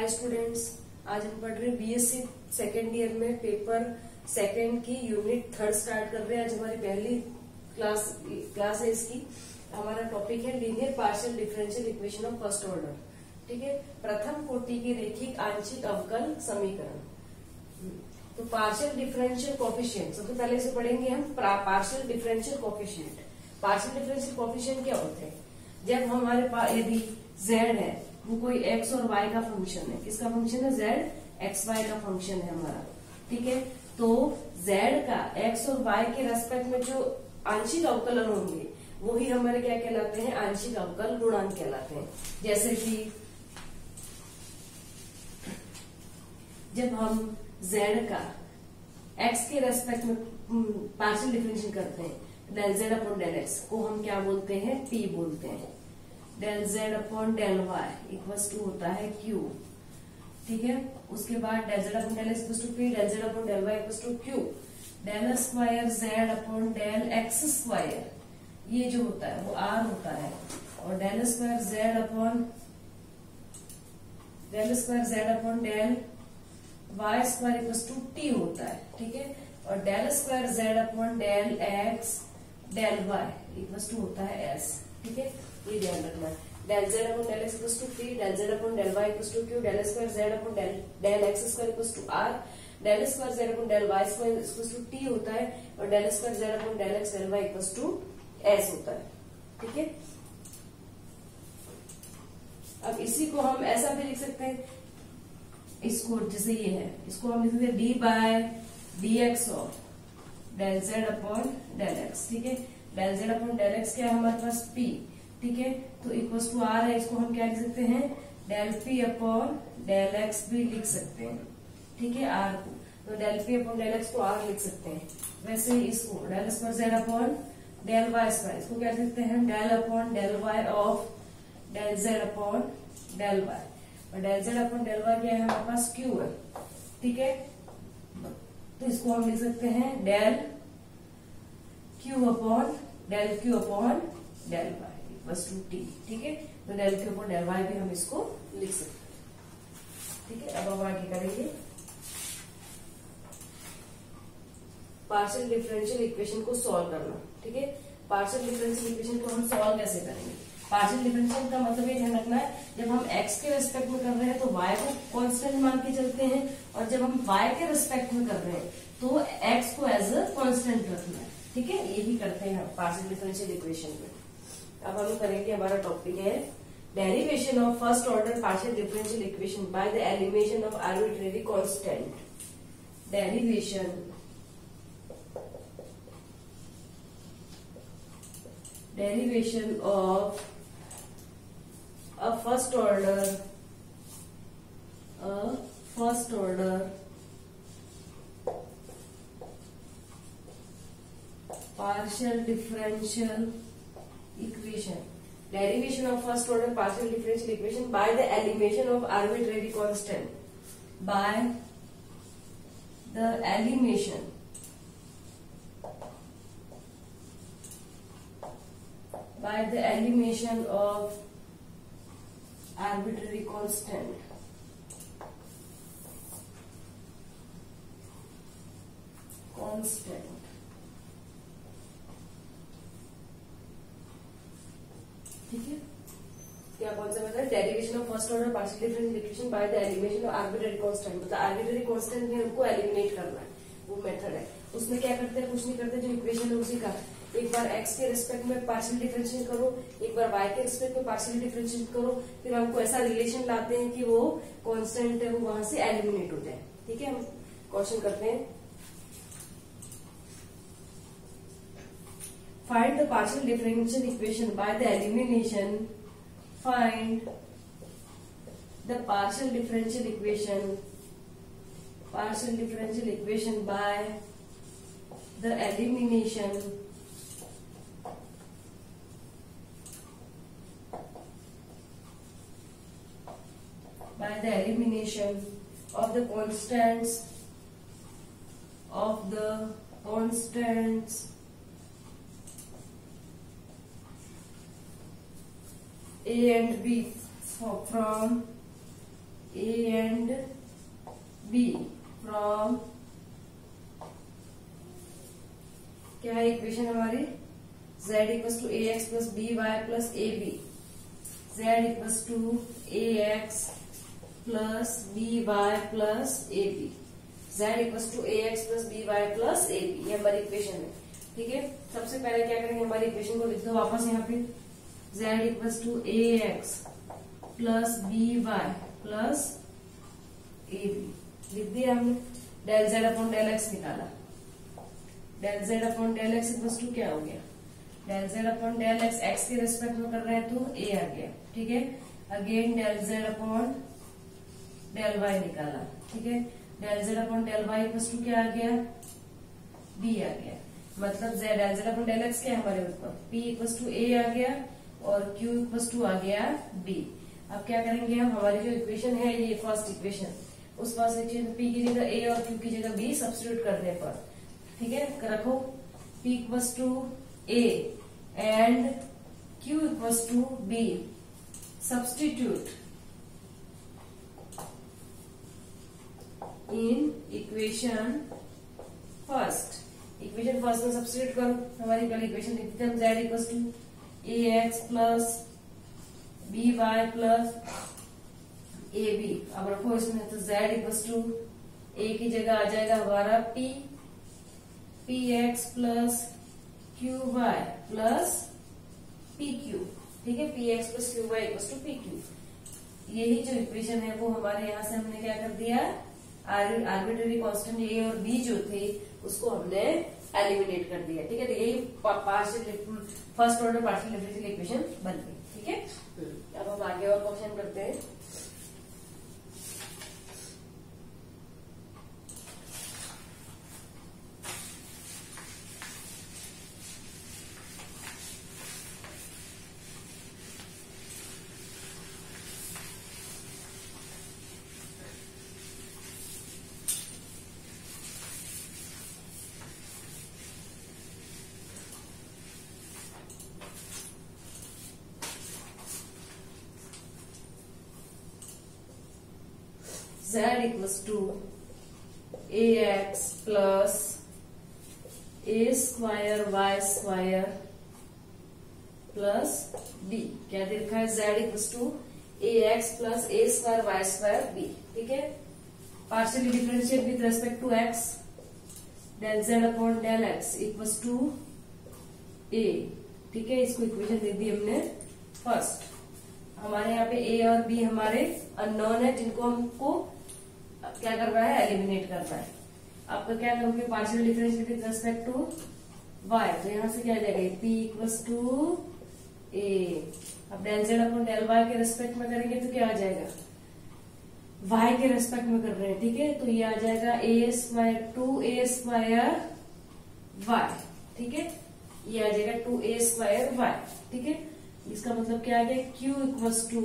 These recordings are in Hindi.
हाय स्टूडेंट्स, आज हम पढ़ रहे हैं बीएससी सेकेंड ईयर में पेपर सेकेंड की यूनिट थर्ड स्टार्ट कर रहे हैं। आज हमारी पहली क्लास है इसकी। हमारा टॉपिक है linear partial differential equation of first order. ठीक है, प्रथम कोटि के रैखिक आंशिक अवकल समीकरण। तो पार्शियल डिफरेंशियल कोफिशिएंट सबसे पहले से पढ़ेंगे हम। Partial differential coefficient, partial differential coefficient क्या होते हैं? जब हमारे पास यदि z है, वो कोई x और y का फंक्शन है। किसका फंक्शन है? z x y का फंक्शन है हमारा। ठीक है, तो z का x और y के रेस्पेक्ट में जो आंशिक अवकलन होंगे वही हमारे क्या कहलाते हैं? आंशिक अवकल गुणांक कहलाते हैं। जैसे कि जब हम z का x के रेस्पेक्ट में पार्शियल डिफरेंशियल करते हैं, del z upon del x को हम क्या बोलते हैं? p बोलते हैं। Del z upon del y equals to होता है q। ठीक है, उसके बाद del z upon del x equals to p, del z upon del y equals to q। Del square z upon del x square ये जो होता है वो r होता है, और del square z upon del y square equals to t होता है। ठीक है, और del square z upon del x del y equals to होता है s। ठीक है, ये ध्यान रखना है। Del z upon del x equals to p, del z upon del y equals to q, del square z upon del x square equals to r, del square z upon del y square equals to t होता है, और del square z upon del x del y equals to s होता है। ठीक है, अब इसी को हम ऐसा भी लिख सकते हैं, इसको जैसे ये है, इसको हम लिख सकते हैं d by d x of del z upon del x. ठीक है, del z upon del x क्या है हमारे पास? p। ठीक है, तो इक्वल्स टू r है, इसको हम क्या लिख सकते हैं? Del p upon del x भी लिख सकते हैं। ठीक है, r को तो del p upon del x को r लिख सकते हैं। वैसे ही इसको del square z upon del y square इसको क्या लिख सकते हैं? Del upon del y of del z upon del y, और del z upon del y क्या है हमारे पास? q है। ठीक है, तो इसको हम लिख सकते हैं del q upon del y equals to t। ठीक है, तो del q upon del y भी हम इसको लिख सकते हैं। ठीक है, अब हम आगे करेंगे पार्शियल डिफरेंशियल इक्वेशन को सॉल्व करना। ठीक है, पार्शियल डिफरेंशियल इक्वेशन को हम सॉल्व कैसे करेंगे? पार्शियल डिफरेंशियल का मतलब ये ध्यान रखना है, जब हम x के रेस्पेक्ट में कर रहे हैं तो y को कांस्टेंट मान के चलते हैं, और जब हम y के रेस्पेक्ट में कर रहे हैं तो x को एज अ कांस्टेंट रखना है। ठीक है, यही करते हैं हम पार्शियल डिफरेंशियल इक्वेशन में। अब हम करेंगे, हमारा टॉपिक है derivation of first order partial differential equation by the elimination of arbitrary constant. Derivation of a first order partial differential equation. Derivation of first order partial differential equation by the elimination of arbitrary constant. By the elimination of arbitrary constant. ठीक है, क्या कौन सा मतलब? Derivation of first order partial differential equation by the elimination of arbitrary constant. मतलब आर्बिट्ररी कांस्टेंट में हमको एलिमिनेट करना है, वो मेथड है। उसमें क्या करते हैं? कुछ नहीं करते, जो इक्वेशन है उसी का एक बार x के रिस्पेक्ट में पार्शियल डिफरेंशिएट करो, एक बार y के रिस्पेक्ट में पार्शियल डिफरेंशिएट करो, फिर हमको ऐसा रिलेशन लाते हैं कि वो कांस्टेंट है वो वहां से एलिमिनेट हो जाए। ठीक है, हम क्वेश्चन करते हैं। Find the partial differential equation by the elimination. Find the partial differential equation by the elimination of the constants A and B from 1 to 2 and a and b from, क्या है इक्वेशन हमारी, z equals to a x plus b y plus a b, z equals to a x plus b y plus a b, z equals to a x plus b y plus a b, ये हमारी इक्वेशन है। ठीक है, सबसे पहले क्या करेंगे, हमारी इक्वेशन को लिख दो वापस यहाँ पे, z equals to a x plus b y plus a b लिख दिया हमने, del z upon del x निकाला, del z upon del x equals to क्या हो गया, del z upon del x, x के रेस्पेक्ट में कर रहे हैं तो a आ गया। ठीक है, again del z upon del y निकाला। ठीक है, del z upon del y equals to क्या आ गया, b आ गया, मतलब del z upon del x क्या है हमारे ऊपर, p इक्वल्स टू a आ गया और q इक्वल्स टू आ गया b। अब क्या करेंगे हम, हमारी जो इक्वेशन है ये फर्स्ट इक्वेशन, उस फर्स्ट इक्वेशन p की जगह a और q की जगह b सब्स्टिट्यूट करने पर, ठीक है, रखो p equals to a and q equals to b, substitute in equation first, equation first में सब्स्टिट्यूट करो, हमारी पहले इक्वेशन लिखते थे हम, z equals to a x plus b y plus a b, अब रखो इसमें, तो z इक्वल्स टू ए की जगह आ जाएगा हमारा p, p x plus q y plus p q. ठीक है, p x plus q y equals to p q, यही जो इक्वेशन है वो हमारे यहाँ से हमने क्या कर दिया, आर्बिट्रेरी कांस्टेंट ए और बी जो थे उसको हमने एलिमिनेट कर दिया। ठीक है, तो यही partial first order partial differential equation बन गई। ठीक है, अब हम आगे और क्वेश्चन करते हैं। z equals to ax plus a square y square plus b, क्या दे रखा है, z equals to ax plus a square y square b। ठीक है, partially differentiate with respect to x, del z upon del x equals to a। ठीक है, इसको इक्वेशन दे दी हमने फर्स्ट। हमारे यहाँ पे a और b हमारे अननोन है, जिनको हमको क्या करना है, एलिमिनेट करना है। आपका क्या करोगे, partial differential with respect to y, तो यहाँ से क्या आ जाएगा, p इक्वल्स टू a। अब del z upon del y के रेस्पेक्ट में करेंगे तो क्या आ जाएगा, y के रेस्पेक्ट में कर रहे हैं। ठीक है, तो ये आ जाएगा a square to a square y। ठीक है, ये आ जाएगा 2a स्क्वायर y। ठीक है, इसका मतलब क्या आ गया, q equals to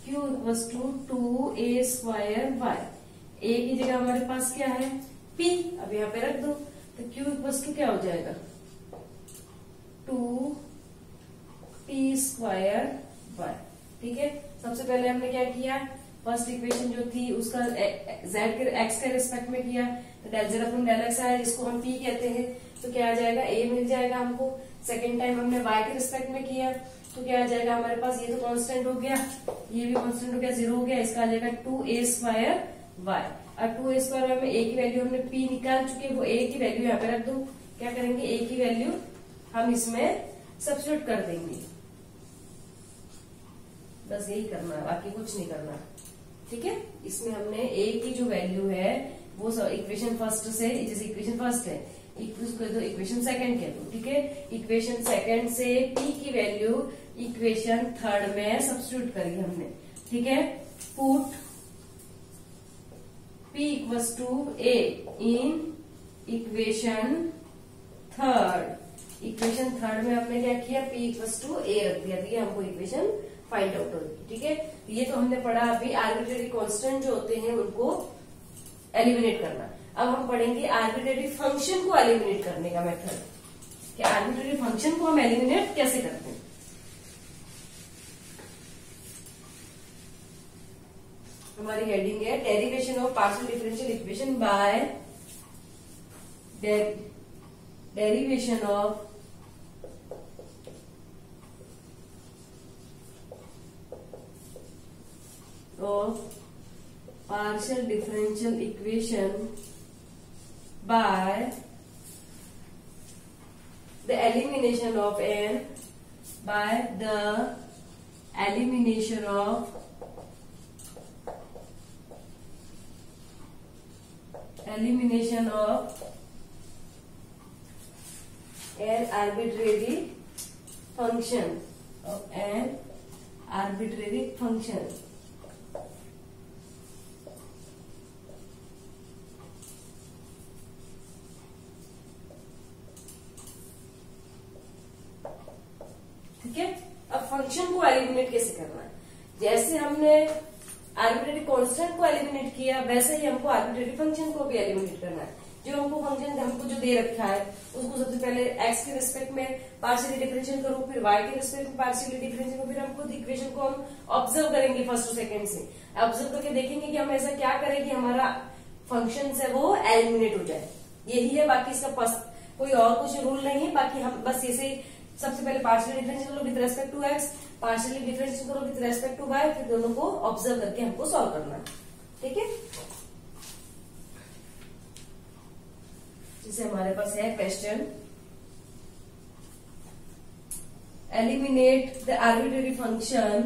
2a square y। a की जगह हमारे पास क्या है, p, अब यहाँ पे रख दो, तो q इक्वल्स टू क्या हो जाएगा, 2p स्क्वायर y। ठीक है, सबसे पहले हमने क्या किया, फर्स्ट इक्वेशन जो थी उसका z के x के रिस्पेक्ट में किया, तो del z upon del x आया, जिसको हम p कहते हैं, तो क्या आ जाएगा, a मिल जाएगा हमको। सेकेंड टाइम हमने y के रिस्पेक्ट में किया, तो क्या आ जाएगा हमारे पास, ये तो कांस्टेंट हो गया, ये भी कांस्टेंट हो गया, 0 हो गया, इसका आ जाएगा 2a स्क्वायर y। और 2a स्क्वायर में a की वैल्यू हमने p निकाल चुके, वो a की वैल्यू यहाँ पे रख दो। क्या करेंगे, a की वैल्यू हम इसमें सब्स्टिट्यूट कर देंगे, बस यही करना है, बाकी कुछ नहीं करना। ठीक है, इसमें हमने a की जो वैल्यू है वो इक्वेशन फर्स्ट से, जैसे इक्वेशन फर्स्ट है, इक्वेशन सेकंड कह दो। ठीक है, इक्वेशन सेकंड से p की वैल्यू इक्वेशन थर्ड में सब्स्टिट्यूट करी हमने। ठीक है, put p equals to a in equation third. Equation third में हमने क्या किया, p इक्वल्स टू a रख दिया, ये हमको इक्वेशन फाइंड आउट होगी। ठीक है, ये तो हमने पढ़ा अभी आर्बिट्रेरी कांस्टेंट जो होते हैं उनको एलिमिनेट करना। अब हम पढ़ेंगे आर्बिट्रेरी फंक्शन को एलिमिनेट करने का मेथड, कि आर्बिट्रेरी फंक्शन को हम एलिमिनेट कैसे करते हैं। हमारी हेडिंग है derivation of partial differential equation by derivation of partial differential equation by the elimination of n by the elimination of an arbitrary function of an arbitrary function. ठीक है, अब फंक्शन को एलिमिनेट कैसे करना है? जैसे हमने आर्बिट्रेरी कांस्टेंट को एलिमिनेट किया वैसे ही हमको आर्बिट्रेरी फंक्शन को भी एलिमिनेट करना है। जो हमको फंक्शन हमको जो दे रखा है उसको सबसे पहले x के रिस्पेक्ट में पार्शियली डिफरेंशिएट करो, फिर y के रिस्पेक्ट में पार्शियली डिफरेंशिएट करो, फिर हम खुद इक्वेशन को हम ऑब्जर्व करेंगे फर्स्ट और सेकंड से। ऑब्जर्व करके देखेंगे कि हम ऐसा क्या करें कि हमारा फंक्शन है वो एलिमिनेट हो जाए। यही है, बाकी इसका कोई और कुछ रूल नहीं है। बाकी हम बस ऐसे सबसे पहले पार्शियली डिफरेंशिएट करो with respect to x, partially differentiate करो विद रेस्पेक्ट टू y, फिर दोनों को ऑब्जर्व करके हमको सॉल्व करना है। ठीक है, जैसे हमारे पास है question, eliminate the arbitrary function,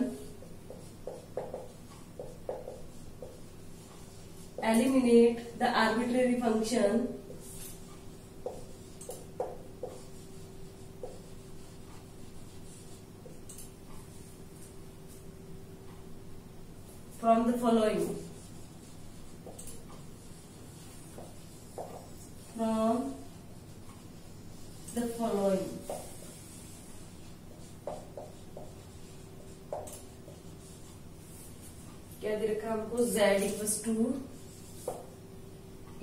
eliminate the arbitrary function from the following, from the following. क्या दे रखा हमको? z equals to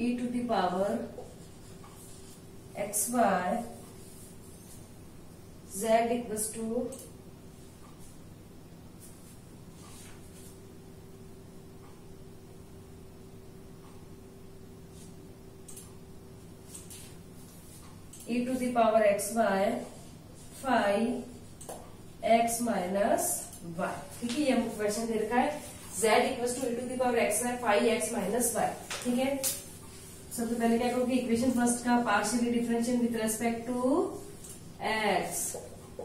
e to the power x y, z equals to e to the power x y five x minus y. ठीक है, ये हमको क्वेश्चन दे रखा है z equals to e to the power x y five x minus y. ठीक है, सबसे पहले क्या करोगे? इक्वेशन फर्स्ट का partially differentiate with respect to x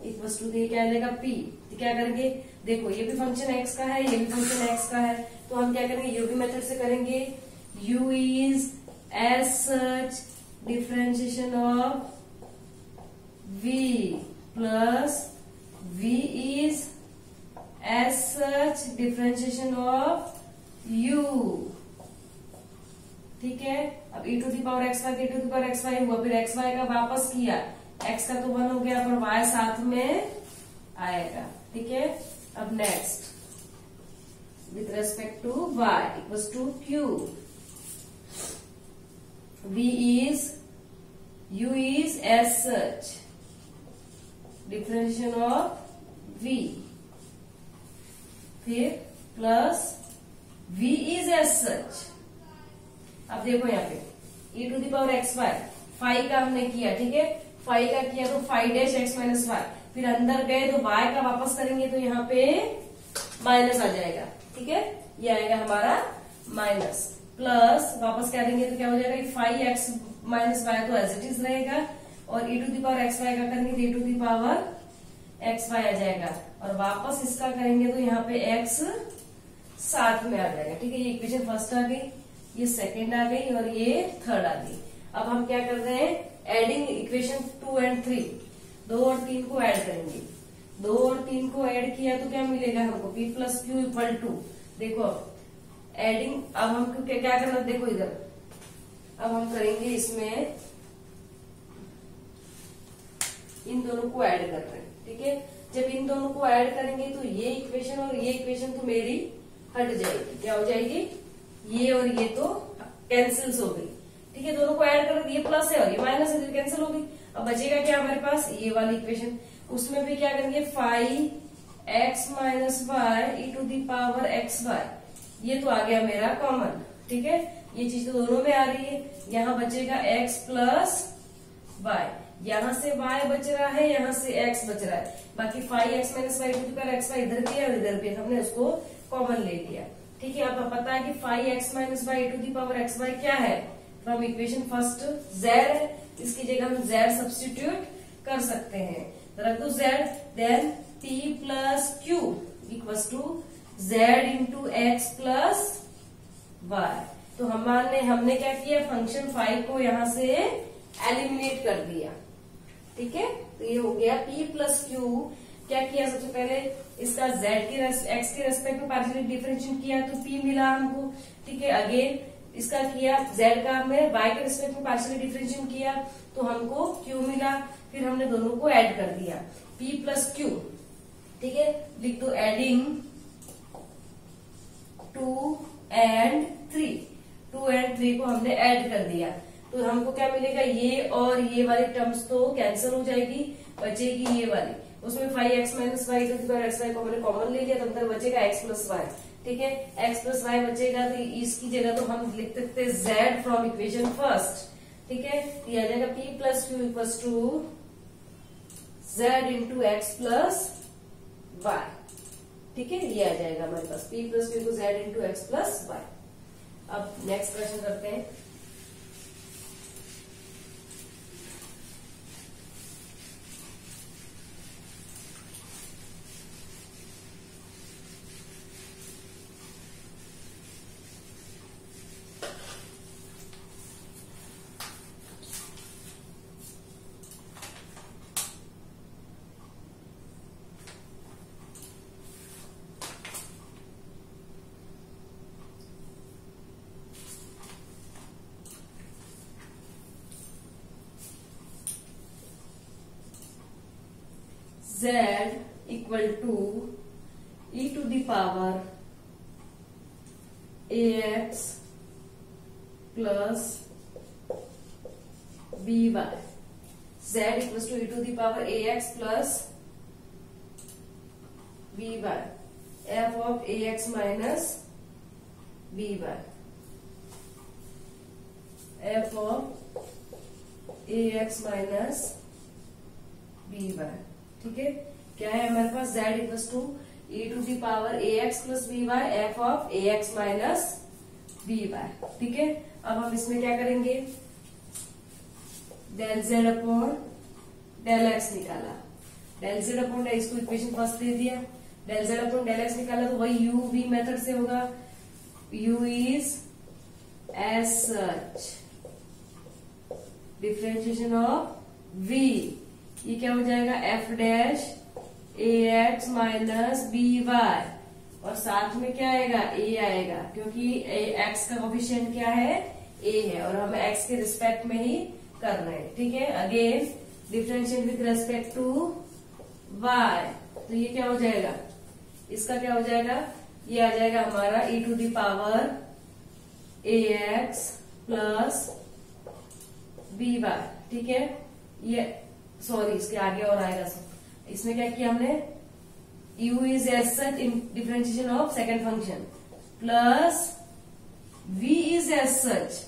equals to क्या आ जाएगा p। तो क्या करेंगे? देखो ये भी फंक्शन x का है, ये भी फंक्शन x का है, तो हम क्या करेंगे? u भी मेथड से करेंगे। u is as such differentiation of v plus v is as such differentiation of u। ठीक है, अब e to the power x y e to the power x y हुआ, फिर एक्स वाई का वापस किया, x का तो 1 हो गया पर y साथ में आएगा। ठीक है, अब next with respect to y equals to q, v is u is as such differentiation of v, फिर plus v is as such. अब देखो यहाँ पे e to the power x y five का हमने किया। ठीक है, फाइव का किया तो five dash x minus y, फिर अंदर गए तो y का वापस करेंगे तो यहाँ पे माइनस आ जाएगा। ठीक है, ये आएगा हमारा माइनस, प्लस वापस क्या देंगे तो क्या हो जाएगा? फाइव एक्स माइनस वाई तो एज इट इज रहेगा, और e to the power x y का करेंगे तो e to the power x y आ जाएगा, और वापस इसका करेंगे तो यहाँ पे x साथ में आ जाएगा। ठीक है, ये इक्वेशन फर्स्ट आ गई, ये सेकंड आ गई और ये थर्ड आ गई। अब हम क्या कर रहे हैं? एडिंग इक्वेशन 2 एंड 3, 2 और 3 को ऐड करेंगे। 2 और 3 को ऐड किया तो क्या मिलेगा हमको? p plus q equal to, देखो एडिंग, अब हमको क्या करना? देखो इधर, अब हम करेंगे इसमें इन दोनों को ऐड कर रहे हैं। ठीक है, जब इन दोनों को ऐड करेंगे तो ये इक्वेशन और ये इक्वेशन तो मेरी हट जाएगी। क्या हो जाएगी? ये और ये तो कैंसिल्स हो गई। ठीक है, दोनों को ऐड कर, ये प्लस है और ये माइनस है तो कैंसिल हो गई। अब बचेगा क्या हमारे पास? ये वाली इक्वेशन, उसमें भी क्या करेंगे? Five x minus y e to the power x y ये तो आ गया मेरा कॉमन, ठीक है। ये चीज तो दोनों में आ रही है। यहाँ बचेगा x प्लस वाई, यहाँ से y बच रहा है, यहाँ से x बच रहा है। बाकी 5x माइनस वाई टू का एक्स वाई इधर भी है और इधर भी, हमने उसको कॉमन ले लिया, ठीक है। अब पता है कि 5x minus y to the power x y क्या है, फ्रॉम इक्वेशन फर्स्ट z है, इसकी जगह हम z सब्स्टिट्यूट कर सकते हैं। रख दो z, then p plus q equals to z into x plus y. तो हमने क्या किया, फंक्शन 5 को यहाँ से एलिमिनेट कर दिया, ठीक है। तो ये हो गया p प्लस क्यू। क्या किया, सबसे पहले इसका z की x के रेस्पेक्ट में पार्शियली डिफरेंशिएट किया तो p मिला हमको, ठीक है। अगेन इसका किया z का हमने y के रेस्पेक्ट में पार्शियली डिफरेंशिएट किया तो हमको q मिला, फिर हमने दोनों को ऐड कर दिया p प्लस क्यू, ठीक है। लिख दो एडिंग 2 and 3, 2 and 3 को हमने ऐड कर दिया तो हमको क्या मिलेगा, ये और ये वाली टर्म्स तो कैंसिल हो जाएगी, बचेगी ये वाली। उसमें 5x minus y to the x y को हमने कॉमन ले लिया तो अंदर बचेगा x प्लस वाई, ठीक है। x प्लस वाई बचेगा तो इसकी जगह तो हम लिख सकते हैं z फ्रॉम इक्वेशन फर्स्ट, ठीक है। ये आ जाएगा p plus q equals to z into x plus y, ठीक है। ये आ जाएगा हमारे पास p प्लस क्यू को z into x plus y. अब नेक्स्ट क्वेश्चन करते हैं। z equal to e to the power ax plus by, z equal to e to the power ax plus by, f of ax minus by, f of ax minus by, ठीक है। क्या है हमारे पास, z equal to e to the power ax plus by, f of ax minus by, ठीक है। अब हम इसमें क्या करेंगे, del z upon del x निकाला, डेल z अपॉन डेल, इसको इक्वेशन फर्स्ट दे दिया, del z upon del x निकाला तो वही u v मेथड से होगा, u is as such differentiation of v, ये क्या हो जाएगा f dash ax minus by, और साथ में क्या आएगा, a आएगा, क्योंकि x का कोफिशिएंट क्या है, a है, और हम x के रिस्पेक्ट में ही कर रहे हैं, ठीक है। Again differentiate with respect to y, तो ये क्या हो जाएगा, इसका क्या हो जाएगा, ये आ जाएगा हमारा e to the power ax plus by, ठीक है। ये सॉरी इसके आगे और आएगा सब, इसमें क्या किया हमने, u is as such in differentiation of second function plus v is as such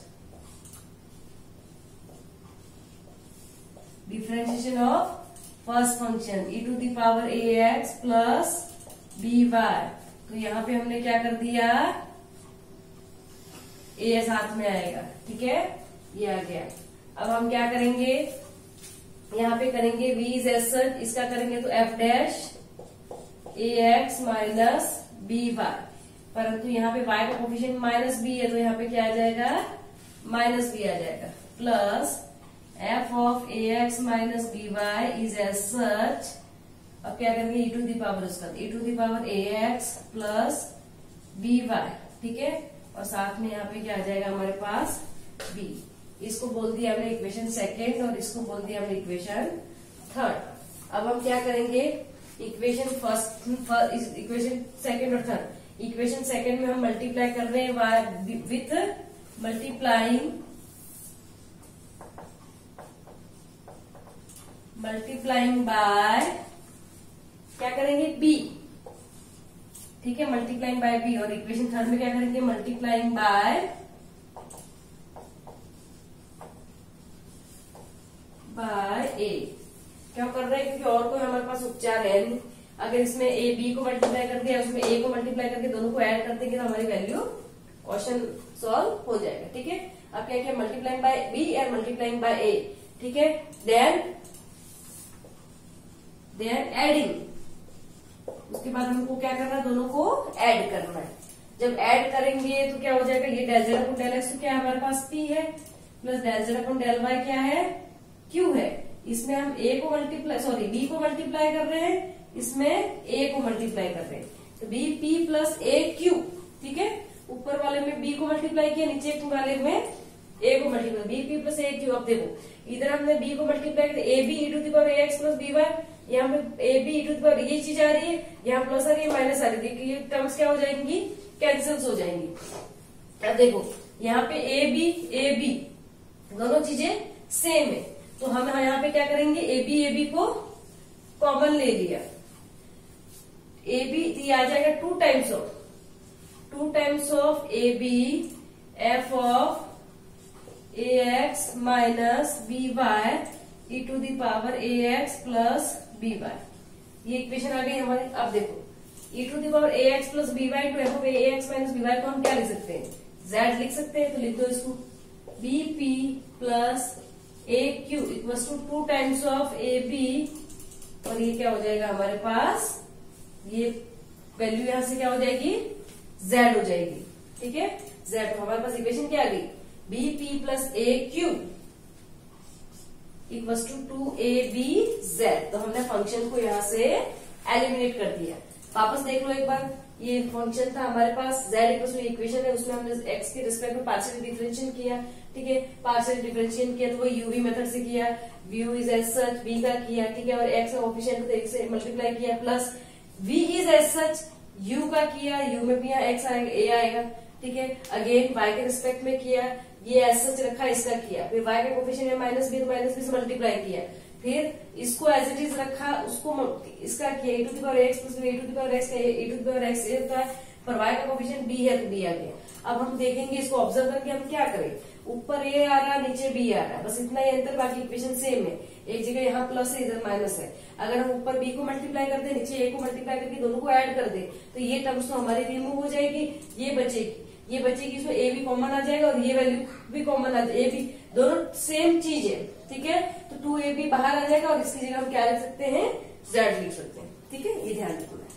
differentiation of first function e to the power ax plus by। तो यहाँ पे हमने क्या कर दिया, a साथ में आएगा, ठीक है, ये आ गया। अब हम क्या करेंगे, यहाँ पे करेंगे v इज एज सच, इसका करेंगे तो f dash ax minus by, परंतु यहाँ पे y का कोफिशिएंट माइनस b है तो यहाँ पे क्या आ जाएगा, माइनस b आ जाएगा, plus f of ax minus by is as such. अब क्या करेंगे, e टू दी पावर उसका, e to the power ax plus by, ठीक है, और साथ में यहाँ पे क्या आ जाएगा हमारे पास b। इसको बोल दिया हमने इक्वेशन सेकेंड और इसको बोल दिया हमने इक्वेशन थर्ड। अब हम क्या करेंगे, इक्वेशन फर्स्ट, इक्वेशन सेकेंड और थर्ड। इक्वेशन सेकेंड में हम मल्टीप्लाई कर रहे हैं विथ मल्टीप्लाइंग बाय क्या करेंगे, b, ठीक है, मल्टीप्लाइंग बाय बी। और इक्वेशन थर्ड में क्या करेंगे, मल्टीप्लाइंग बाय ए। क्या कर रहे हैं, क्योंकि और कोई हमारे पास उपचार है नहीं। अगर इसमें ए बी को मल्टीप्लाई कर दिया, उसमें ए को मल्टीप्लाई करके दोनों को ऐड कर देंगे तो हमारी वैल्यू क्वेश्चन सॉल्व हो जाएगा। ठीक है, अब क्या किया, multiplying by b and multiplying by a. ठीक है, देन एडिंग, उसके बाद हमको क्या करना है, दोनों को ऐड करना है। जब ऐड करेंगे तो क्या हो जाएगा, ये del z upon del x तो क्या है हमारे पास पी है, plus del z upon del y क्या है, क्यू है। इसमें हम ए को मल्टीप्लाई सॉरी बी को मल्टीप्लाई कर रहे हैं, इसमें ए को मल्टीप्लाई कर रहे हैं, तो B p plus a Q. ठीक है, ऊपर वाले में बी को मल्टीप्लाई किया, नीचे वाले में ए को multiply, b p plus a q. अब देखो इधर हमने बी को मल्टीप्लाई किया, a b e to the power a x plus b y, यहाँ पे a b e to the power ये चीज आ रही है, यहाँ प्लस आ रही है, माइनस आ रही है, ये टर्म्स क्या हो जाएंगी, कैंसिल्स हो जाएंगी। अब देखो यहाँ पे ए बी दोनों चीजें सेम है, तो हम यहाँ पे क्या करेंगे, ए बी को कॉमन ले लिया, ए बी आ जाएगा two times of a b f of a x minus b y e to the power a x plus b y. ये इक्वेशन आ गई हमारी। अब देखो e to the power a x plus b y to f of a x minus b y को हम क्या लिख सकते हैं, जेड लिख सकते हैं, तो लिख दो इसको, b p plus a q equal to times of a b, और ये क्या हो जाएगा हमारे पास, ये वैल्यू यहां से क्या हो जाएगी, जेड हो जाएगी। ठीक है, जेड, तो हमारे पास इक्वेशन क्या आ गई, b p plus a q equal to a b z. तो हमने फंक्शन को यहां से एलिमिनेट कर दिया। वापस देख लो एक बार, ये फंक्शन था हमारे पास, जेड इक्वल टू इक्वेशन है, उसमें हमने एक्स के रिस्पेक्ट में पार्शियल डिफरेंशिएट किया। ठीक है, पार्शियल डिफरेंशिएट किया तो वो यूवी मेथड से किया, v is as such b का किया। ठीक है, और एक्स ऑफिशियल तरीके से मल्टीप्लाई किया, plus v is as such u का किया, यू में भी यहाँ एक्स आएगा, ए आएगा। ठीक है, अगेन वाई के रिस्पेक्ट में किया, ये एज सच रखा, इसका किया, फिर वाई का कोफिशिएंट है माइनस बी, तो माइनस बी से मल्टीप्लाई किया, फिर इसको एज इट इज रखा, उसको इसका किया, a to the power x plus a to the power x, a to the power x a होता है, पर वाई का कोफिशिएंट बी है तो बी आ गया। अब हम देखेंगे इसको ऑब्जर्व करके हम क्या करें, ऊपर ए आ रहा है, नीचे बी आ रहा है, बस इतना ही अंतर, बाकी इक्वेशन सेम है। एक जगह यहाँ प्लस है, इधर माइनस है। अगर हम ऊपर बी को मल्टीप्लाई कर दे, नीचे ए को मल्टीप्लाई करके दोनों को ऐड कर दे, तो ये टर्म्स तो हमारी रिमूव हो जाएगी, ये बचेगी, इसमें ए भी कॉमन आ जाएगा और ये वैल्यू भी कॉमन आ जाएगी, ए भी, दोनों सेम चीज है। ठीक है, तो 2ab बाहर आ जाएगा और इसकी जगह हम क्या लिख सकते हैं, जेड लिख सकते हैं। ठीक है, ये ध्यान रखना है।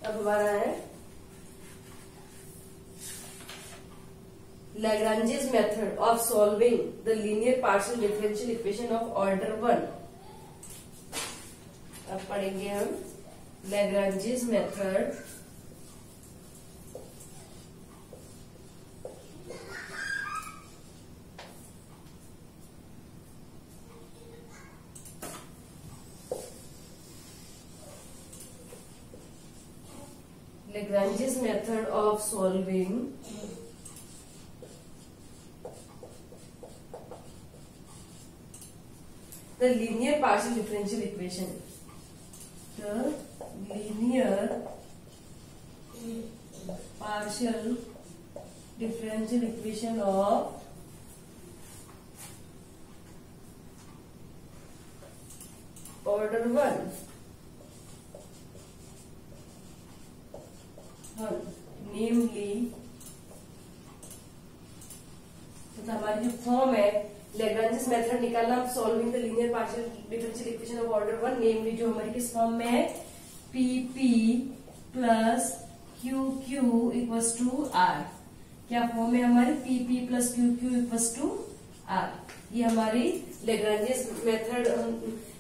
अब हमारा है Lagrange's method of solving the linear partial differential equation of order 1। अब पढ़ेंगे हम Lagrange's method of solving the linear partial differential equation. The linear partial differential equation of order 1, namely, तो हमारी जो फॉर्म है Lagrange's मेथड निकालना, solving the linear partial differential equation of order 1, namely जो हमारी किस फॉर्म में है, p p plus q q equals to r. क्या फॉर्म है हमारी, p p plus q q equals to r. ये हमारी Lagrange's मेथड,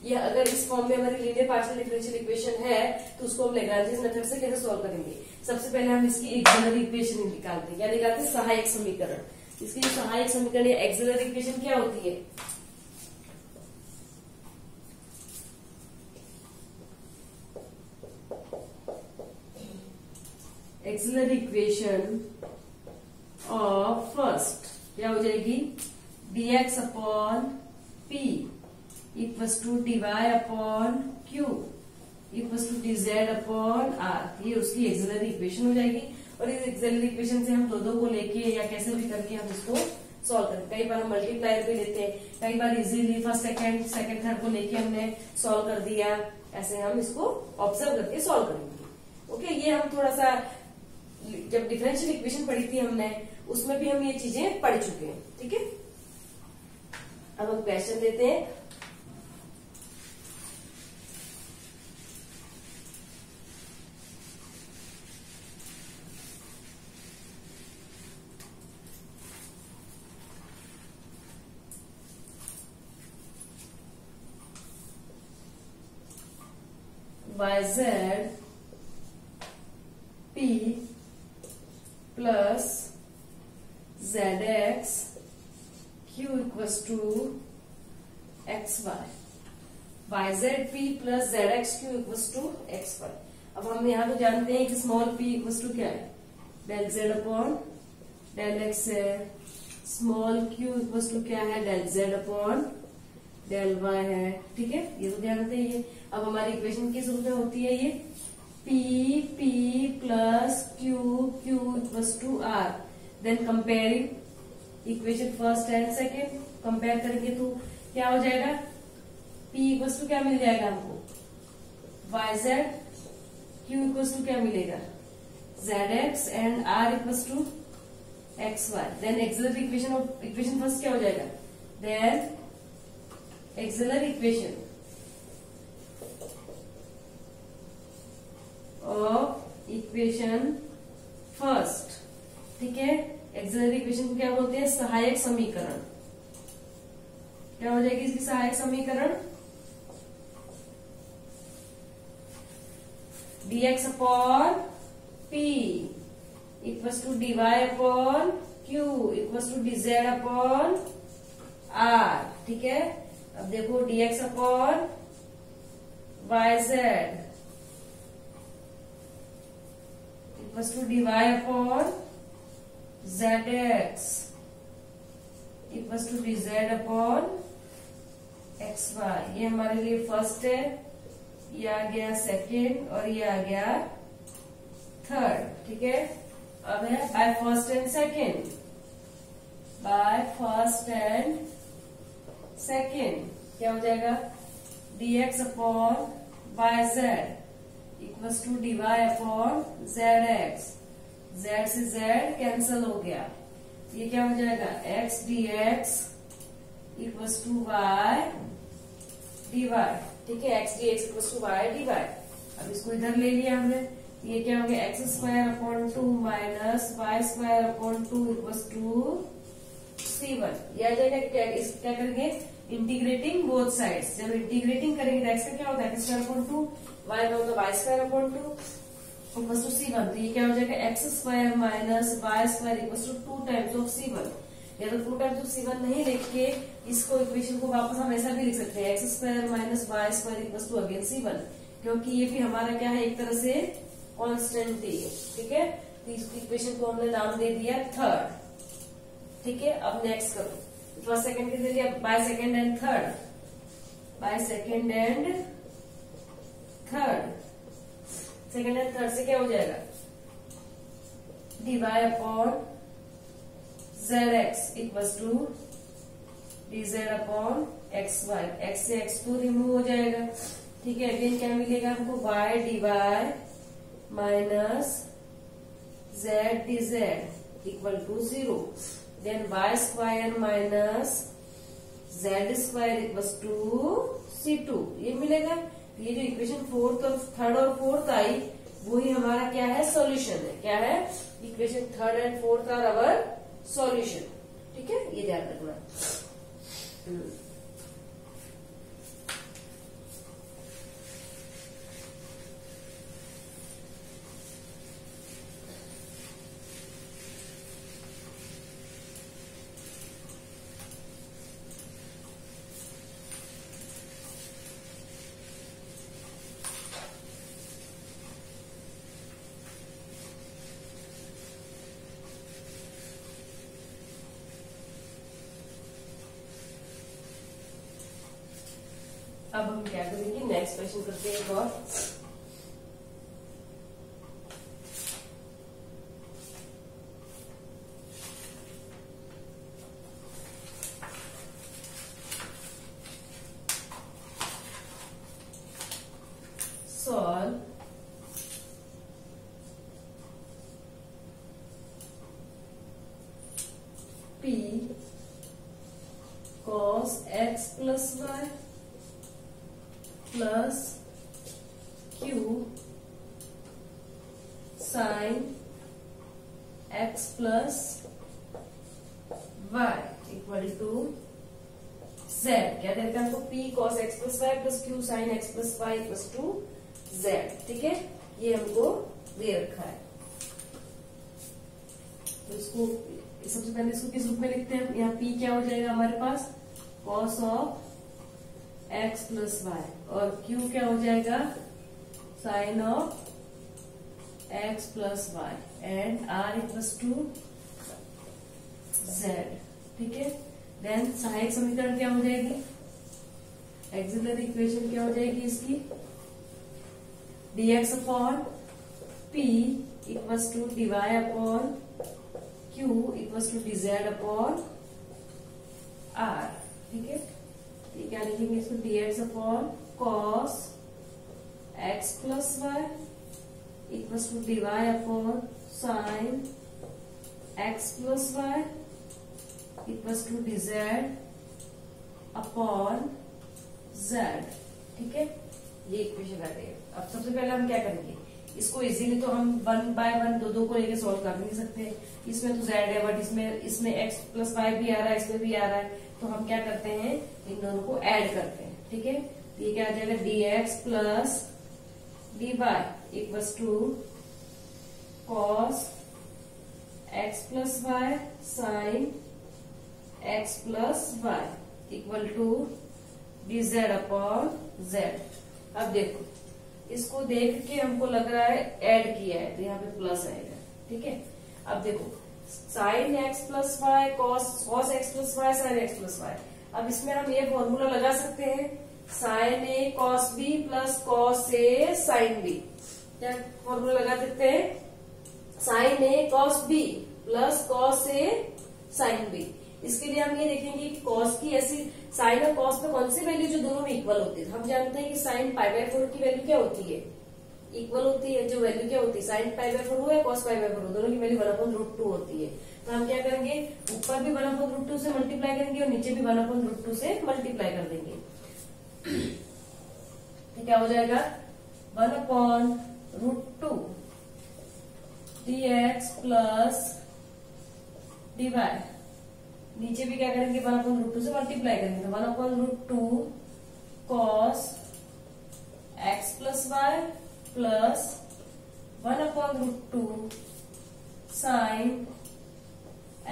या अगर इस फॉर्म में हमारी लीनियर पार्शियल डिफरेंशियल इक्वेशन है तो उसको हम Lagrange's मेथड से कैसे सॉल्व करेंगे। सबसे पहले हम इसकी एक्सिलरी इक्वेशन निकालते हैं, क्या निकालते हैं, सहायक समीकरण। इसकी जो सहायक समीकरण या एक्सिलरी इक्वेशन क्या होती है, एक्सिलरी इक्वेशन ऑफ फर्स्ट क्या हो जाएगी, dx upon p equals to dy upon q equals to dz upon r। ये उसकी एक्सिलरी इक्वेशन हो जाएगी। और इस एक्सिलरी इक्वेशन से हम दो को लेके या कैसे भी करके हम इसको सॉल्व करें। कई बार हम मल्टीप्लायर भी लेते हैं, कई बार इजीली फर्स्ट सेकंड थर्ड को लेके हमने सॉल्व कर दिया। ऐसे हम इसको ऑब्जर्व करके सॉल्व करेंगे। ओके, ये हम थोड़ा सा जब डिफरेंशियल इक्वेशन पढ़ी थी हमने, उसमें भी हम ये चीजें पढ़ चुके हैं। ठीक है, अब हम क्वेश्चन देते हैं। yz p plus zx q equals to xy। yz p plus zx q equals to xy। अब हम यहाँ तो जानते हैं कि स्मॉल p इक्वल्स टू क्या है, del z upon del x है। स्मॉल q इक्वल्स टू क्या है, del z upon del y है। ठीक है, ये तो जानते हैं ये। अब हमारी इक्वेशन किस रूप में होती है, ये p plus q equals to r। Then comparing equation first and second, compare करेंगे तो क्या हो जाएगा, p इक्वल्स टू क्या मिल जाएगा हमको, yz, q इक्वल्स टू क्या मिलेगा, zx and r equals to xy। Then auxiliary equation first क्या हो जाएगा, then auxiliary equation of equation first. ठीक है, एक्सिलरी इक्वेशन को क्या बोलते हैं, सहायक समीकरण। क्या हो जाएगी इसकी सहायक समीकरण, dx upon p equals to dy upon q equals to dz upon r। ठीक है, अब देखो dx upon yz equals to dy upon zx equals to dz upon xy। ये हमारे लिए फर्स्ट है, ये आ गया सेकेंड और ये आ गया थर्ड। ठीक है, अब है by first and second, by first and second क्या हो जाएगा, dx upon yz equals to dy upon zx। z से z कैंसल हो गया, ये क्या हो जाएगा, x dx equals to y dy। ठीक है, x dx equals to y dy। अब इसको इधर ले लिया हमने, ये क्या हो गया, x square upon 2 minus y square upon 2 equals to c1। ये आ जाएगा, क्या करेंगे, इंटीग्रेटिंग बोथ साइड्स। जब इंटीग्रेटिंग करेंगे एक्स का क्या होता है, एक्स स्क्वायर अपॉन 2, वाई का होता है y square upon 2 equals to c1। तो ये क्या हो जाएगा, x square minus y square equals to 2 times of c1। या तो 2 टाइम्स ऑफ c1 नहीं लिख के इसको इक्वेशन को वापस हम ऐसा भी लिख सकते हैं, x square minus y square equals to again c1, क्योंकि ये भी हमारा क्या है, एक तरह से कांस्टेंट ही है। ठीक है, तो इस इक्वेशन को हमने नाम दे दिया थर्ड। ठीक है, अब नेक्स्ट करो, फर्स्ट सेकंड के दे दिया, by second and third, by second and third. Second and third से क्या हो जाएगा, dy upon zx equals to dz upon xy। x से x तो रिमूव हो जाएगा। ठीक है, अगेन क्या मिलेगा हमको, y dy minus z dz equal to 0। Then y square minus z square equals to c2, ये मिलेगा। ये जो इक्वेशन फोर्थ और थर्ड और फोर्थ आई, वो ही हमारा क्या है, सॉल्यूशन है। क्या है, equation third and fourth are our solution. ठीक है, ये ध्यान रखना। क्या करेंगे, नेक्स्ट क्वेश्चन करते हैं एक और। Solve P cos x plus y plus Q sin x plus y equal to z। क्या देता है हमको, P cos x plus y plus Q sin x plus y equal to z। ठीक है, ये हमको दे रखा है। तो इसको सबसे पहले इसको किस रूप में लिखते हैं, यहाँ P क्या हो जाएगा हमारे पास, cos of x plus y, और Q क्या हो जाएगा, sin of x plus y, and R equals to z। ठीक है, देन सहायक समीकरण क्या हो जाएगी, एक्सिलरी इक्वेशन क्या हो जाएगी इसकी, dx upon P equals to dy upon Q equals to dz upon R। ठीक है, ये क्या लिखेंगे इसको, dx upon cos x plus y equals to dy upon sin x plus y equals to dz upon z। ठीक है, ये इक्वेशन आ गई। अब सबसे पहले हम क्या करेंगे, इसको इजीली तो हम 1 बाय 1 दो को लेके सॉल्व कर नहीं सकते। इसमें तो z है, बट इसमें x प्लस वाई भी आ रहा है, इसमें भी आ रहा है, तो हम क्या करते हैं, इन दोनों को ऐड करते हैं। ठीक है, तो ये क्या आ जाएगा, dx plus dy equals to cos x plus y sine x plus y equal to dz upon z। अब देखो, इसको देख के हमको लग रहा है ऐड किया है, तो यहाँ पे प्लस आएगा। ठीक है, अब देखो sine x plus y cos x plus y sine x plus y. अब इसमें हम ये फॉर्मूला लगा सकते हैं, sine a cos b plus cos a sine b. क्या फॉर्मूला लगा सकते हैं, sine a cos b plus cos a sine b. इसके लिए हम ये देखेंगे कि कॉस की ऐसी साइन और कॉस में कौन सी वैल्यू जो दोनों में इक्वल होती है। हम जानते हैं कि साइन पाई बाय 4 की वैल्यू क्या होती है, इक्वल होती है। जो वैल्यू क्या होती है, साइन पाई बाय 4 हो या कॉस पाई बाय 4 हो, दोनों की वैल्यू 1/√2 होती है। तो हम क्या करेंगे, ऊपर भी 1/√2 से मल्टीप्लाई करेंगे और नीचे भी 1/√2 से मल्टीप्लाई कर देंगे। तो क्या हो जाएगा, 1/√2 dx प्लस dy, नीचे भी क्या करेंगे, 1/√2 से मल्टीप्लाई करेंगे, तो 1/√2 cos x plus y plus 1/√2 sin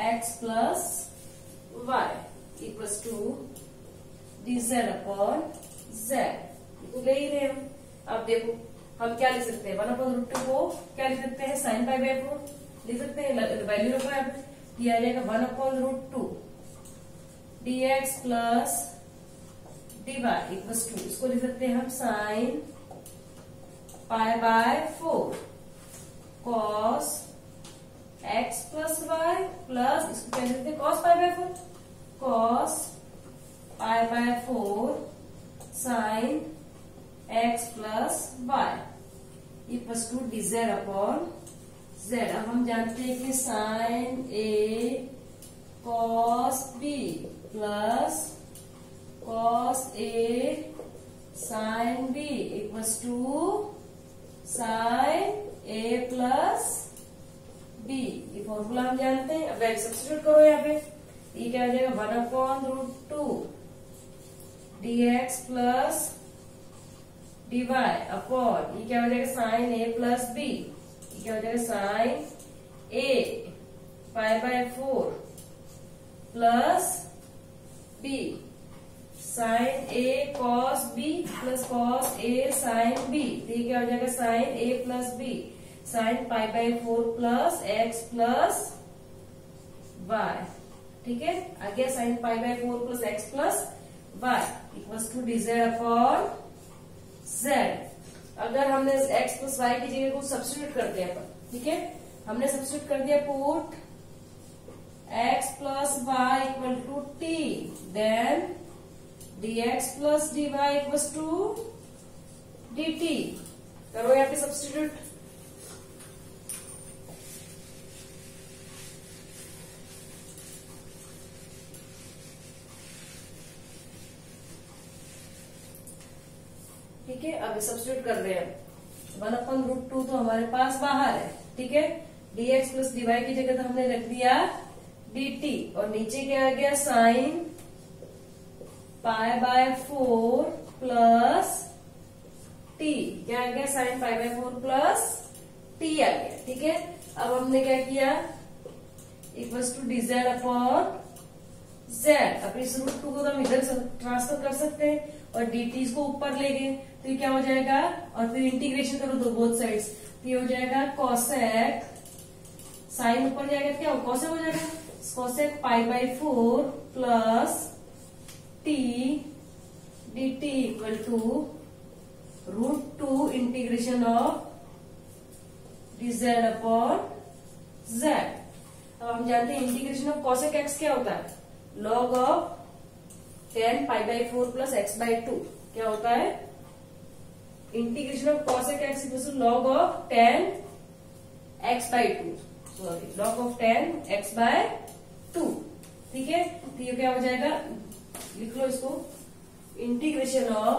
x plus y equals to dz upon z। तो ले ही रहे हम। अब देखो हम क्या लिख सकते हैं, 1/√2 को क्या लिख सकते हैं, साइन पाई बाय 4 लिख सकते हैं, वैल्यू रखो यहाँ पे, आ जाएगा 1/√2 dx plus dy equals to, इसको लिख सकते हैं हम sine pi by 4 cos x plus y plus, इसको क्या लिख सकते हैं, cos pi by 4 cos pi by 4 sine x plus y equals to dz upon z। अब हम जानते हैं कि sine a cos b plus cos a sine b equals to sine a plus b. ये फॉर्मूला हम जानते हैं। अब वैल्यू सब्स्टिट्यूट करो यहाँ पे, ये क्या हो जाएगा, 1/√2 dx प्लस dy अपॉन, ये क्या हो जाएगा, साइन ए प्लस बी, क्या हो जाएगा, sine a pi by 4 plus b sine a cos b plus cos a sine b. तो ये क्या हो जाएगा, sine a plus b sine pi by 4 plus x plus y. ठीक है, आगे sine pi by 4 plus x plus y equals to dz upon z। अगर हमने x प्लस वाई की जगह को सब्स्टिट्यूट कर दिया अपन, ठीक है, हमने सब्स्टिट्यूट कर दिया put x plus y equal to t, then dx plus dy equal to dt। करो यहाँ पे सब्स्टिट्यूट। ठीक है, अब सब्स्टिट्यूट कर रहे हैं। 1/√2 तो हमारे पास बाहर है, ठीक है, dx प्लस dy की जगह तो हमने रख दिया dt, और नीचे क्या आ गया साइन π/4 प्लस t, क्या आ गया साइन π/4 प्लस t आ गया, ठीक है। अब हमने क्या किया equals to dz upon z। अब इस √2 को तो हम इधर ट्रांसफर कर सकते हैं और dt को ऊपर ले गए तो ये क्या हो जाएगा, और फिर इंटीग्रेशन करो दो बोथ साइड्स, तो ये हो जाएगा कोसेक, साइन ऊपर जाएगा क्या कोसेक हो जाएगा, cosec π/4 plus t dt equal to √2 integration of dz upon z। अब हम जानते हैं इंटीग्रेशन ऑफ कोसेक x क्या होता है, log of tan π/4 plus x/2 क्या होता है, integration of cosec x equal log of tan x/2, sorry log of tan x/2, ठीक है। तो ये क्या हो जाएगा, लिख लो इसको, integration of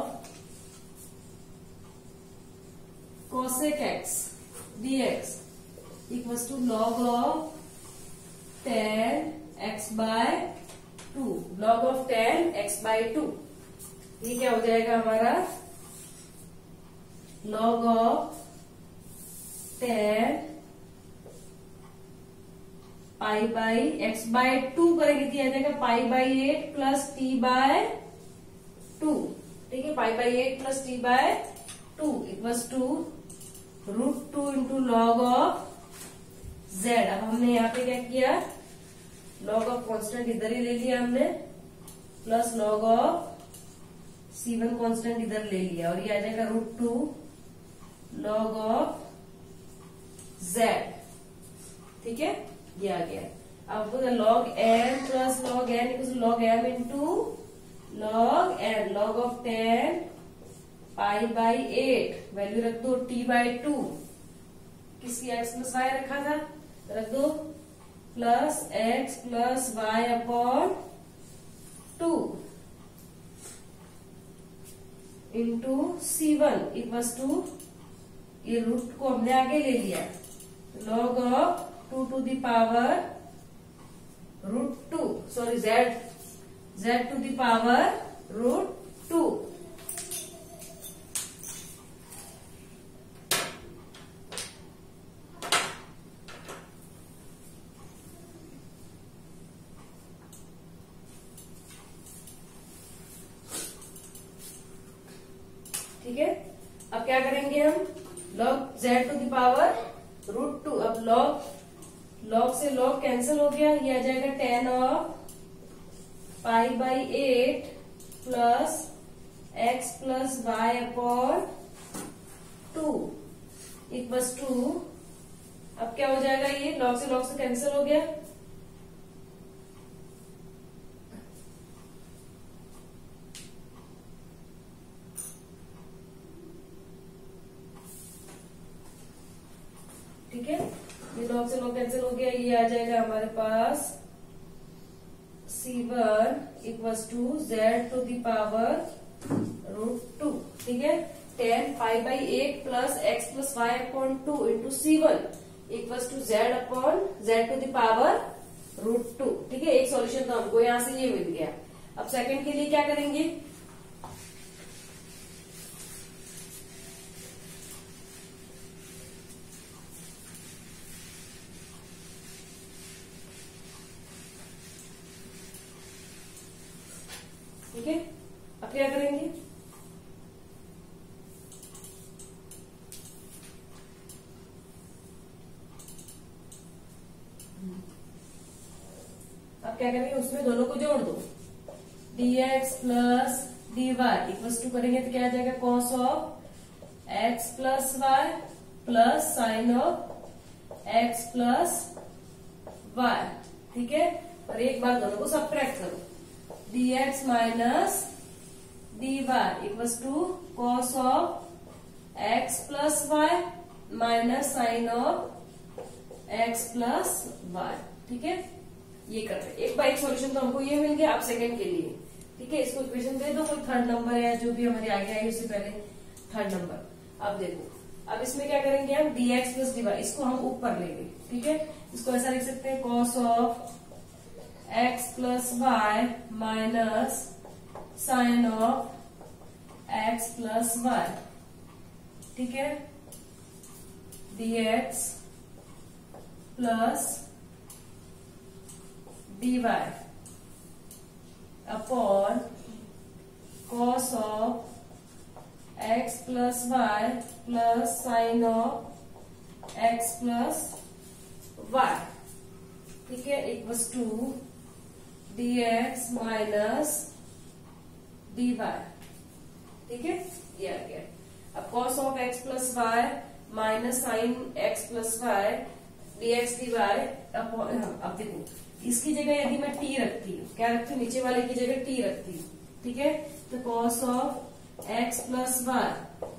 cosec x dx equal to log of tan x/2, log of tan x/2। ये क्या हो जाएगा हमारा लॉग ऑफ tan π/x/2 करेंगे तो आ जाएगा π/8 प्लस t/2, ठीक है, π/8 plus t/2 equals to √2 into log of z। अब हमने यहाँ पे क्या किया, लॉग ऑफ कांस्टेंट इधर ही ले लिया हमने, plus log of c1 constant इधर ले लिया, और ये आ जाएगा √2 लॉग ऑफ z, ठीक है, ये आ गया। अब log m plus log n equal log m into log n, log of 10 π/8 value रख दो t/2, किसकी x प्लस y रखा था, रख दो plus x plus y upon 2 into c1 equals to, ये रूट को हमने आगे ले लिया, log of 2 to the power √2, sorry z to the power √2। ठीक है, अब क्या करेंगे हम, log z to the power √2। अब लॉग से लॉग कैंसिल हो गया, ये आ जाएगा tan of π/8 plus x plus y upon 2 equals to, अब क्या हो जाएगा, ये लॉग से कैंसिल हो गया, ठीक है, ये लॉग से लॉग कैंसिल हो गया, ये आ जाएगा हमारे पास c1 equals to z to the power √2, ठीक है, tan π/8 plus x plus y upon 2 into c1 equals to z upon z to the power √2, ठीक है। एक सॉल्यूशन तो हमको यहाँ से ये मिल गया। अब सेकंड के लिए क्या करेंगे, ठीक है, अब क्या करेंगे, अब क्या करेंगे, उसमें दोनों को जोड़ दो, dx plus dy equals to करेंगे तो क्या आ जाएगा cos of x plus y plus sine of x plus y, ठीक है। और एक बार दोनों को सब्ट्रैक्ट करो, dx minus dy equals to cos of x plus y minus sine of x plus y, ठीक है। ये कर रहे हैं एक बार एक सॉल्यूशन तो हमको ये मिल गया। अब सेकंड के लिए, ठीक है, इसको इक्वेशन दे दो, कोई थर्ड नंबर है जो भी हमारे आगे आई उससे पहले थर्ड नंबर। अब देखो, अब इसमें क्या करेंगे हम, dx प्लस dy, इसको हम ऊपर लेंगे, ठीक है। इसको ऐसा लिख सकते हैं cos of x plus y minus sine of x plus y, ठीक है। dx plus dy upon cos of x plus y plus sine of x plus y, ठीक है, equals to dx minus dy, ठीक है, ये आ गया। अब cos of x plus y minus sine x plus y dx dy upon, अब देखो इसकी जगह यदि मैं t रखती हूँ, क्या रखती हूँ, नीचे वाले की जगह t रखती हूँ, ठीक है। तो cos of x plus y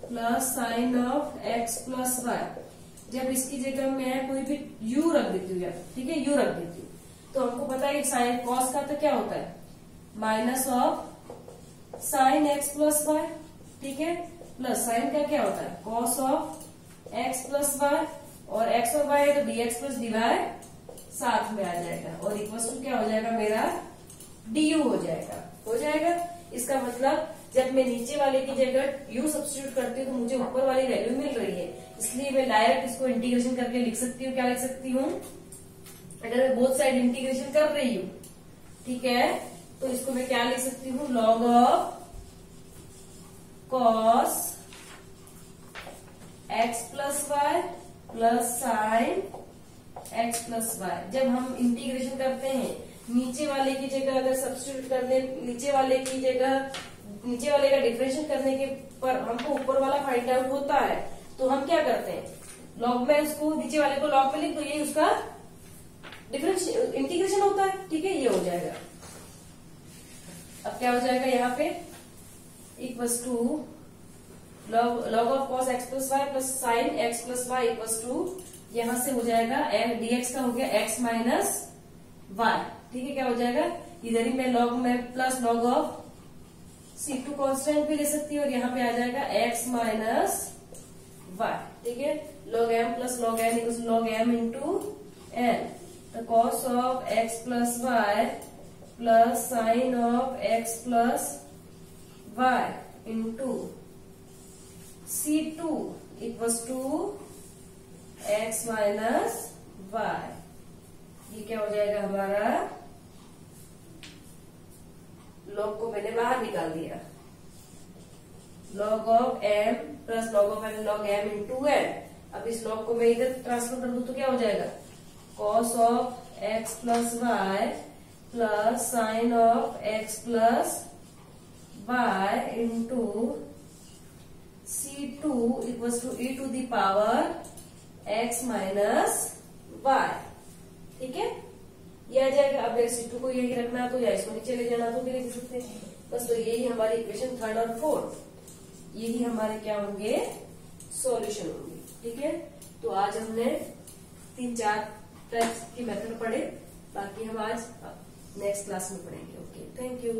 plus sine of x plus y, जब इसकी जगह मैं कोई भी u रख देती हूँ यार, ठीक है, u रख देती हूँ, तो हमको पता है साइन कॉस का तो क्या होता है minus of sine x plus y, ठीक है, प्लस साइन का क्या होता है cos of x plus y, और एक्स और वाई है तो dx प्लस dy साथ में आ जाएगा, और इक्वल्स टू क्या हो जाएगा मेरा du हो जाएगा। इसका मतलब जब मैं नीचे वाले की जगह u सब्स्टिट्यूट करती हूँ तो मुझे ऊपर वाली वैल्यू मिल रही है, इसलिए मैं डायरेक्ट इसको इंटीग्रेशन करके लिख सकती हूँ। क्या लिख सकती हूँ, अगर मैं बोथ साइड इंटीग्रेशन कर रही हूँ, ठीक है, तो इसको मैं क्या लिख सकती हूँ, log of cos x plus y plus sine x plus y. जब हम इंटीग्रेशन करते हैं नीचे वाले की जगह अगर सब्स्टिट्यूट कर दे, नीचे वाले का डिफरेंशिएट करने के पर हमको ऊपर वाला फाइंड आउट होता है, तो हम क्या करते हैं, लॉग में उसको नीचे वाले को लॉग में लिख दो, ये उसका डिफरेंशिएट इंटीग्रेशन होता है, ठीक है, ये हो जाएगा। अब क्या हो जाएगा यहाँ पे equals to log of cos x plus y plus sine x plus y equals to, यहां से हो जाएगा dx का हो गया x माइनस वाई, ठीक है, क्या हो जाएगा, इधर ही मैं लॉग में plus log of C2 constant भी ले सकती हूँ, और यहाँ पे आ जाएगा x माइनस वाई, ठीक है, log m plus log n equals log m into n, तो cos of x plus y plus sine of x plus y into C2 equals two x minus y, ये क्या हो जाएगा हमारा, लॉग को मैंने बाहर निकाल दिया, log of m plus log of n log m into n। अब इस लॉग को मैं इधर ट्रांसफर कर दूं तो क्या हो जाएगा, cos of x plus y plus sine of x plus y into C2 equals to e to the power x minus y, ठीक है, ये आ जाएगा। अब C2 को यही रखना तो या इसको नीचे ले जाना तो भी लिख सकते हैं, बस। तो यही हमारी इक्वेशन थर्ड और फोर्थ, यही हमारे क्या होंगे, सॉल्यूशन होंगे, ठीक है। तो आज हमने 3-4 टाइप्स की मेथड पढ़े, बाकी हम आज नेक्स्ट क्लास में पढ़ेंगे। Okay, thank you.